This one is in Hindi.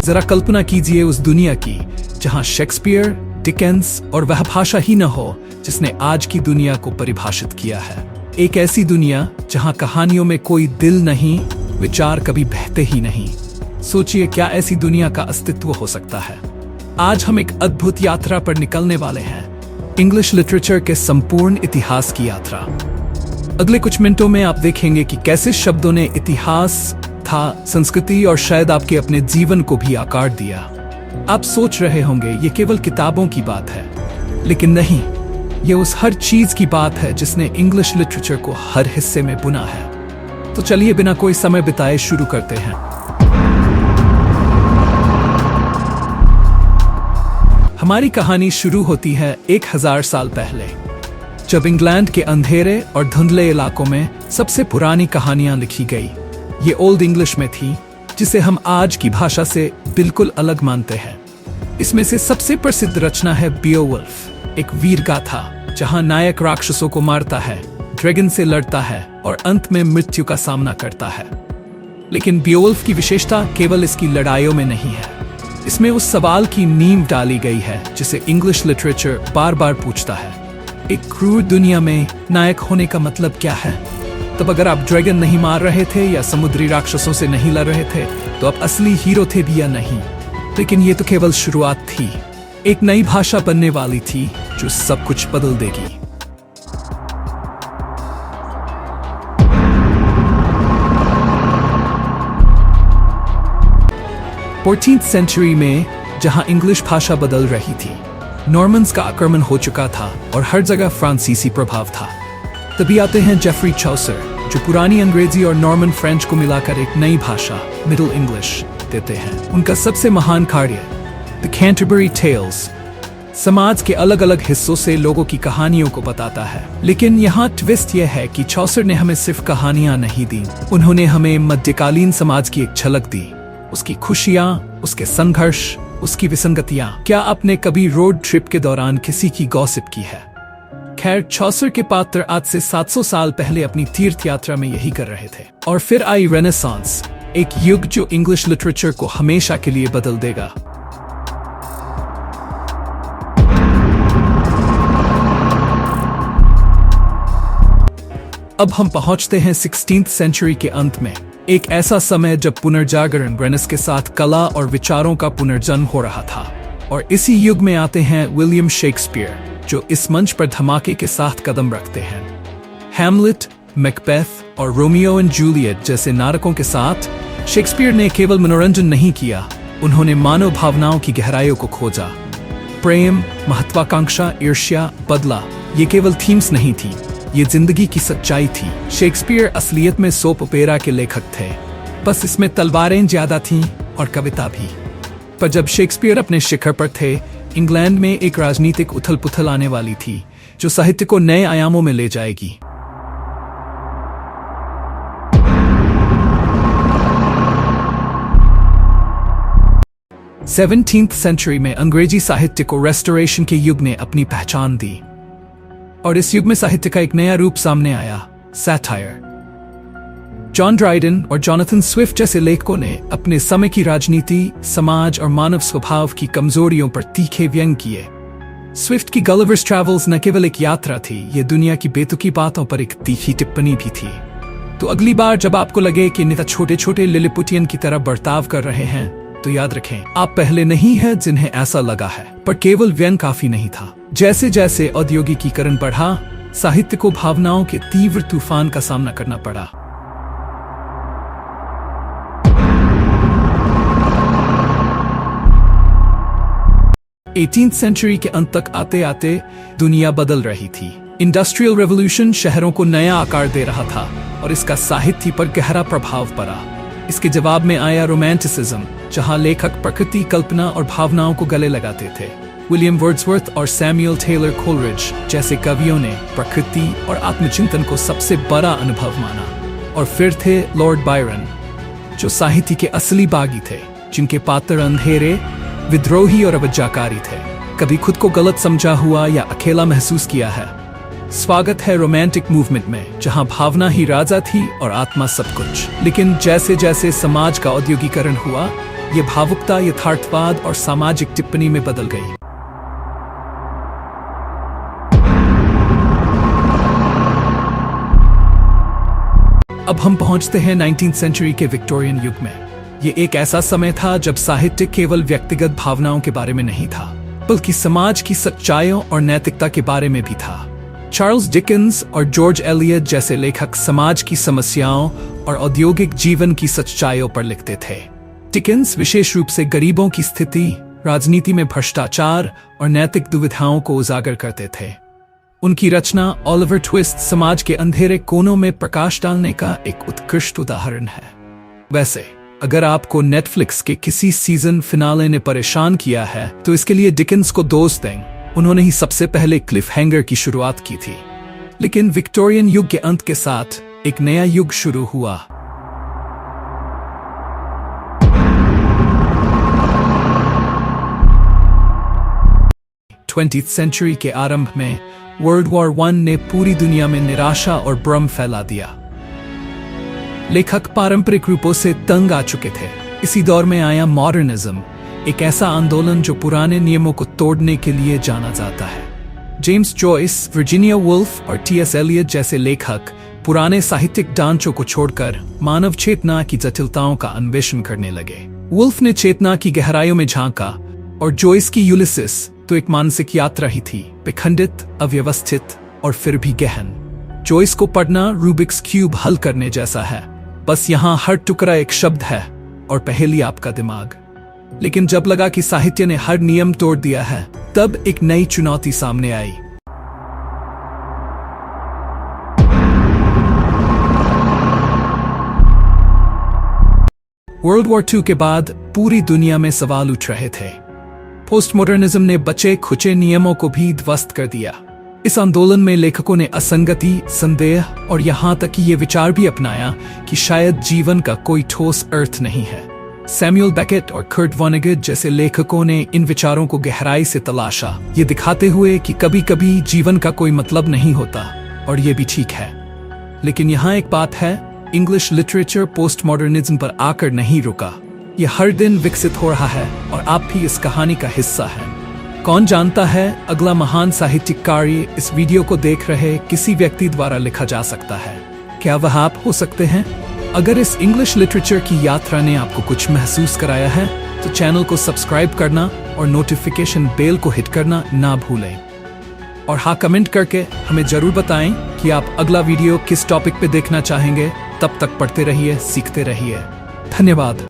जरा कल्पना कीजिए उस दुनिया की जहां शेक्सपियर, डिकेंस और वह भाषा ही न हो जिसने आज की दुनिया को परिभाषित किया है। एक ऐसी दुनिया जहां कहानियों में कोई दिल नहीं, विचार कभी बहते ही नहीं। सोचिए क्या ऐसी दुनिया का अस्तित्व हो सकता है। आज हम एक अद्भुत यात्रा पर निकलने वाले हैं, इंग्लिश लिटरेचर के संपूर्ण इतिहास की यात्रा। अगले कुछ मिनटों में आप देखेंगे कि कैसे शब्दों ने इतिहास था, संस्कृति और शायद आपके अपने जीवन को भी आकार दिया। आप सोच रहे होंगे ये केवल किताबों की बात है, लेकिन नहीं, ये उस हर चीज की बात है जिसने इंग्लिश लिटरेचर को हर हिस्से में बुना है। तो चलिए बिना कोई समय बिताए शुरू करते हैं। हमारी कहानी शुरू होती है 1000 साल पहले, जब इंग्लैंड के अंधेरे और धुंधले इलाकों में सबसे पुरानी कहानियां लिखी गई। ये ओल्ड इंग्लिश में थी, जिसे हम आज की भाषा से बिल्कुल अलग मानते हैं। इसमें से सबसे प्रसिद्ध रचना है बियोवुल्फ, एक वीर गाथा जहां नायक राक्षसों को मारता है, ड्रैगन से लड़ता है और अंत में मृत्यु का सामना करता है। लेकिन बियोवुल्फ की विशेषता केवल इसकी लड़ाइयों में नहीं है, इसमें उस सवाल की नींव डाली गई है जिसे इंग्लिश लिटरेचर बार बार पूछता है, एक क्रूर दुनिया में नायक होने का मतलब क्या है। तब अगर आप ड्रैगन नहीं मार रहे थे या समुद्री राक्षसों से नहीं लड़ रहे थे, तो आप असली हीरो थे भी या नहीं। लेकिन ये तो केवल शुरुआत थी, एक नई भाषा बनने वाली थी जो सब कुछ बदल देगी। फोर्टीन्थ सेंचुरी में जहां इंग्लिश भाषा बदल रही थी, नॉर्मन्स का आक्रमण हो चुका था और हर जगह फ्रांसीसी प्रभाव था। तभी आते हैं जेफरी चौसर, जो पुरानी अंग्रेजी और नॉर्मन फ्रेंच को मिलाकर एक नई भाषा मिडिल इंग्लिश देते हैं। उनका सबसे महान कार्य द कैंटरबरी टेल्स समाज के अलग अलग हिस्सों से लोगों की कहानियों को बताता है। लेकिन यहाँ ट्विस्ट यह है कि चौसर ने हमें सिर्फ कहानियां नहीं दी, उन्होंने हमें मध्यकालीन समाज की एक झलक दी, उसकी खुशियां, उसके संघर्ष, उसकी विसंगतियां। क्या आपने कभी रोड ट्रिप के दौरान किसी की गॉसिप की है? खैर, चौसर के पात्र आज से 700 साल पहले अपनी तीर्थ यात्रा में यही कर रहे थे। और फिर आई रेनेसांस, एक युग जो इंग्लिश लिटरेचर को हमेशा के लिए बदल देगा। अब हम पहुंचते हैं 16th सेंचुरी के अंत में, एक ऐसा समय जब पुनर्जागरण रेनेस के साथ कला और विचारों का पुनर्जन्म हो रहा था। और इसी युग में आते हैं विलियम शेक्सपियर, जो इस मंच पर धमाके के साथ कदम रखते हैं। हैमलेट, मैकबेथ और रोमियो एंड जूलियट जैसे नाटकों के साथ शेक्सपियर ने केवल मनोरंजन नहीं किया, उन्होंने मानव भावनाओं की गहराइयों को खोजा। प्रेम, महत्वाकांक्षा, ईर्ष्या, बदला, ये केवल थीम्स नहीं थी, ये जिंदगी की सच्चाई थी। शेक्सपियर असलियत में सोप ओपेरा के लेखक थे, बस इसमें तलवारें ज्यादा थीं और कविता भी। पर जब शेक्सपियर अपने शिखर पर थे, इंग्लैंड में एक राजनीतिक उथल पुथल आने वाली थी जो साहित्य को नए आयामों में ले जाएगी। सेवनटीन्थ सेंचुरी में अंग्रेजी साहित्य को रेस्टोरेशन के युग ने अपनी पहचान दी और इस युग में साहित्य का एक नया रूप सामने आया, सैटायर। जॉन ड्राइडन और जोनाथन स्विफ्ट जैसे लेखकों ने अपने समय की राजनीति, समाज और मानव स्वभाव की कमजोरियों पर तीखे व्यंग किए। स्विफ्ट की गलिवर्स ट्रैवल्स न केवल एक यात्रा थी, ये दुनिया की बेतुकी बातों पर एक तीखी टिप्पणी भी थी। तो अगली बार जब आपको लगे कि नेता छोटे छोटे लिलिपुटियन की तरह बर्ताव कर रहे हैं, तो याद रखें, आप पहले नहीं हैं जिन्हें ऐसा लगा है। पर केवल व्यंग काफी नहीं था। जैसे जैसे औद्योगिकीकरण बढ़ा, साहित्य को भावनाओं के तीव्र तूफान का सामना करना पड़ा। 18th सेंचुरी के अंत तक आते आते दुनिया बदल रही थी। इंडस्ट्रियल रेवोल्यूशन शहरों को नया आकार दे रहा था और इसका साहित्य पर गहरा प्रभाव पड़ा। इसके जवाब में आया रोमांटिसिज्म, जहां लेखक प्रकृति, कल्पना और भावनाओं को गले लगाते थे। विलियम वर्ड्सवर्थ और सैमुअल टेलर कोलरिज जैसे कवियों ने प्रकृति और आत्मचिंतन को सबसे बड़ा अनुभव माना। और फिर थे लॉर्ड बायरन, जो साहित्य के असली बागी थे, जिनके पात्र अंधेरे, विद्रोही और अवज्ञाकारी थे। कभी खुद को गलत समझा हुआ या अकेला महसूस किया है। स्वागत है रोमांटिक मूवमेंट में, जहां भावना ही राजा थी और आत्मा सब कुछ। लेकिन जैसे जैसे समाज का औद्योगिकरण हुआ, ये भावुकता यथार्थवाद और सामाजिक टिप्पणी में बदल गई। अब हम पहुंचते हैं 19th सेंचुरी के विक्टोरियन युग में। ये एक ऐसा समय था जब साहित्य केवल व्यक्तिगत भावनाओं के बारे में नहीं था, बल्कि समाज की सच्चाइयों और नैतिकता के बारे में भी था। चार्ल्स डिकेंस और जॉर्ज एलियट जैसे लेखक समाज की समस्याओं और औद्योगिक जीवन की सच्चाइयों पर लिखते थे। डिकेंस विशेष रूप से गरीबों की स्थिति, राजनीति में भ्रष्टाचार और नैतिक दुविधाओं को उजागर करते थे। उनकी रचना ओलिवर ट्विस्ट समाज के अंधेरे कोनों में प्रकाश डालने का एक उत्कृष्ट उदाहरण है। वैसे अगर आपको नेटफ्लिक्स के किसी सीजन फिनाले ने परेशान किया है तो इसके लिए डिकेंस को दोष दें। उन्होंने ही सबसे पहले क्लिफहैंगर की शुरुआत की थी। लेकिन विक्टोरियन युग के अंत के साथ एक नया युग शुरू हुआ। ट्वेंटीथ सेंचुरी के आरंभ में वर्ल्ड वॉर 1 ने पूरी दुनिया में निराशा और भ्रम फैला दिया। लेखक पारंपरिक रूपों से तंग आ चुके थे। इसी दौर में आया मॉडर्निज्म, एक ऐसा आंदोलन जो पुराने नियमों को तोड़ने के लिए जाना जाता है। जेम्स जॉयस, वर्जीनिया वुल्फ और टी.एस. एलियट जैसे लेखक पुराने साहित्यिक ढांचों को छोड़कर मानव चेतना की जटिलताओं का अन्वेषण करने लगे। वुल्फ ने चेतना की गहराइयों में झांका और जॉयस की यूलिसिस तो एक मानसिक यात्रा ही थी, विखंडित, अव्यवस्थित और फिर भी गहन। जॉयस को पढ़ना रूबिक्स क्यूब हल करने जैसा है, बस यहाँ हर टुकड़ा एक शब्द है और पहेली आपका दिमाग। लेकिन जब लगा कि साहित्य ने हर नियम तोड़ दिया है, तब एक नई चुनौती सामने आई। वर्ल्ड वॉर 2 के बाद पूरी दुनिया में सवाल उठ रहे थे। पोस्ट मॉडर्निज्म ने बचे खुचे नियमों को भी ध्वस्त कर दिया। इस आंदोलन में लेखकों ने असंगति, संदेह और यहाँ तक कि ये विचार भी अपनाया कि शायद जीवन का कोई ठोस अर्थ नहीं है। सैमुअल बेकेट और कर्ट वॉनेगट जैसे लेखकों ने इन विचारों को गहराई से तलाशा, ये दिखाते हुए कि कभी कभी जीवन का कोई मतलब नहीं होता और ये भी ठीक है। लेकिन यहाँ एक बात है, इंग्लिश लिटरेचर पोस्ट मॉडर्निज्म पर आकर नहीं रुका। ये हर दिन विकसित हो रहा है और आप भी इस कहानी का हिस्सा हैं। कौन जानता है, अगला महान साहित्यिक कार्य इस वीडियो को देख रहे किसी व्यक्ति द्वारा लिखा जा सकता है। क्या वह आप हो सकते हैं? अगर इस इंग्लिश लिटरेचर की यात्रा ने आपको कुछ महसूस कराया है तो चैनल को सब्सक्राइब करना और नोटिफिकेशन बेल को हिट करना ना भूलें। और हाँ, कमेंट करके हमें जरूर बताएं कि आप अगला वीडियो किस टॉपिक पे देखना चाहेंगे। तब तक पढ़ते रहिए, सीखते रहिए। धन्यवाद।